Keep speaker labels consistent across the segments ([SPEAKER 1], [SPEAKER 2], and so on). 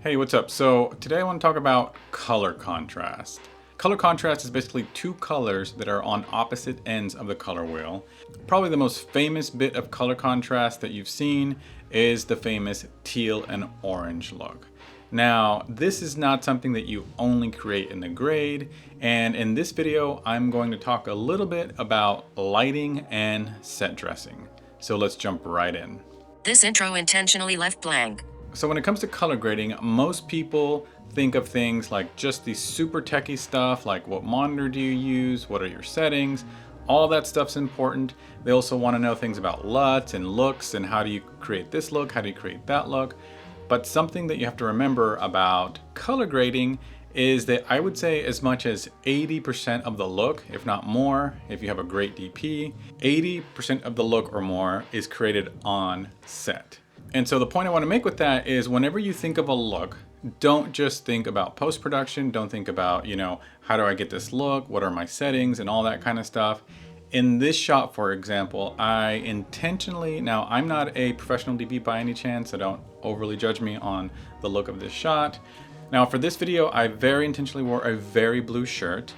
[SPEAKER 1] Hey, what's up? So today I want to talk about color contrast. Color contrast is basically two colors that are on opposite ends of the color wheel. Probably the most famous bit of color contrast that you've seen is the famous teal and orange look. Now, this is not something that you only create in the grade, and in this video, I'm going to talk a little bit about lighting and set dressing. So let's jump right in.
[SPEAKER 2] This intro intentionally left blank.
[SPEAKER 1] So when it comes to color grading, most people think of things like just the super techie stuff, like what monitor do you use, what are your settings, all that stuff's important. They also want to know things about LUTs and looks and how do you create this look, how do you create that look. But something that you have to remember about color grading is that I would say as much as 80% of the look, if not more, if you have a great DP, 80% of the look or more is created on set. And so the point I want to make with that is whenever you think of a look, don't just think about post-production, don't think about, how do I get this look, what are my settings and all that kind of stuff. In this shot, for example, I intentionally, now I'm not a professional DP by any chance, so don't overly judge me on the look of this shot. Now for this video, I very intentionally wore a very blue shirt,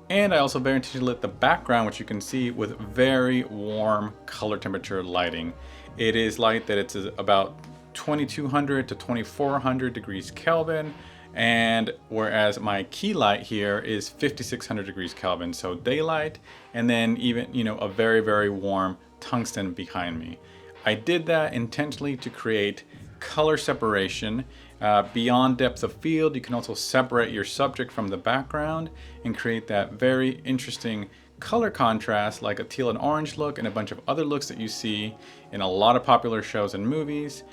[SPEAKER 1] and I also very intentionally lit the background, which you can see with very warm color temperature lighting. It is light that it's about 2200 to 2400 degrees Kelvin, and whereas my key light here is 5600 degrees Kelvin, so daylight, and then even a very, very warm tungsten behind me. I did that intentionally to create color separation. Beyond depth of field, you can also separate your subject from the background and create that very interesting color contrast, like a teal and orange look and a bunch of other looks that you see in a lot of popular shows and movies.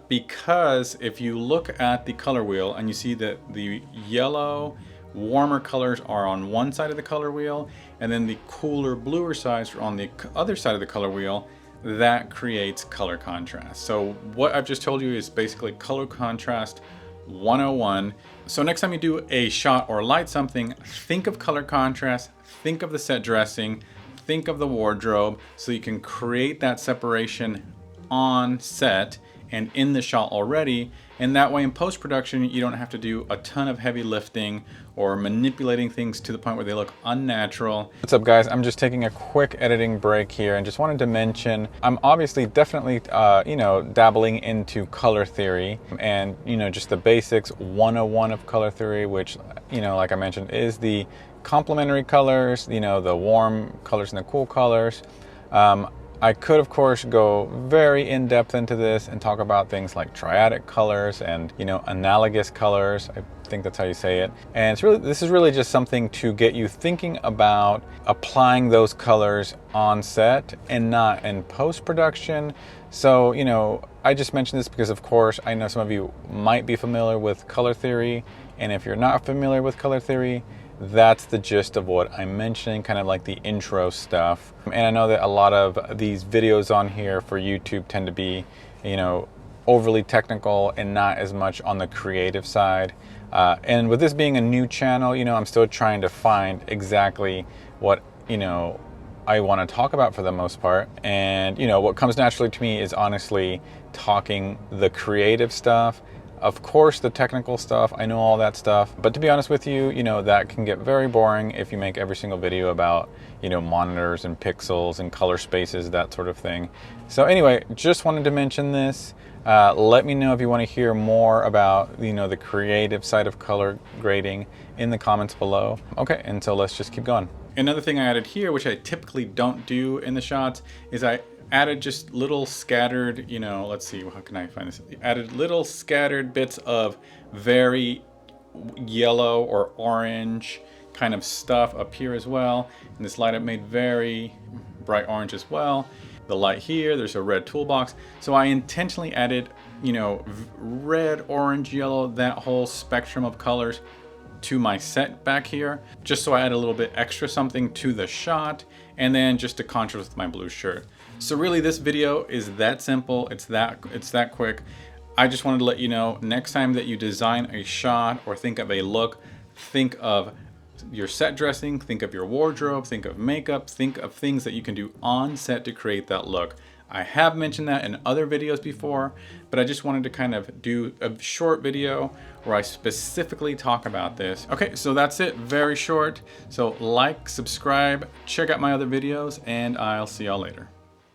[SPEAKER 1] Because if you look at the color wheel and you see that the yellow warmer colors are on one side of the color wheel and then the cooler bluer sides are on the other side of the color wheel, that creates color contrast. So what I've just told you is basically color contrast 101. So next time you do a shot or light something, think of color contrast, think of the set dressing, think of the wardrobe, so you can create that separation on set and in the shot already. And that way in post-production, you don't have to do a ton of heavy lifting or manipulating things to the point where they look unnatural. What's up guys? I'm just taking a quick editing break here and just wanted to mention, I'm obviously definitely, dabbling into color theory and, just the basics 101 of color theory, which, like I mentioned, is the complementary colors, the warm colors and the cool colors. I could, of course, go very in-depth into this and talk about things like triadic colors and, analogous colors. I think that's how you say it. And this is really just something to get you thinking about applying those colors on set and not in post-production. So, I just mentioned this because, of course, I know some of you might be familiar with color theory. And if you're not familiar with color theory, that's the gist of what I'm mentioning, kind of like the intro stuff. And I know that a lot of these videos on here for YouTube tend to be, overly technical and not as much on the creative side. And with this being a new channel, I'm still trying to find exactly what, I want to talk about for the most part. And, what comes naturally to me is honestly talking the creative stuff. Of course, the technical stuff, I know all that stuff, but to be honest with you, that can get very boring if you make every single video about, monitors and pixels and color spaces, that sort of thing. So anyway, just wanted to mention this. Let me know if you want to hear more about, the creative side of color grading in the comments below. Okay, and so let's just keep going. Another thing I added here, which I typically don't do in the shots, is I added just little scattered, let's see, how can I find this? Added little scattered bits of very yellow or orange kind of stuff up here as well. And this light I made very bright orange as well. The light here, there's a red toolbox. So I intentionally added, red, orange, yellow, that whole spectrum of colors to my set back here, just so I add a little bit extra something to the shot, and then just to contrast with my blue shirt. So really this video is that simple, it's that quick. I just wanted to let you know, next time that you design a shot or think of a look, think of your set dressing, think of your wardrobe, think of makeup, think of things that you can do on set to create that look. I have mentioned that in other videos before, but I just wanted to kind of do a short video where I specifically talk about this. Okay, so that's it, very short. So like, subscribe, check out my other videos, and I'll see y'all later.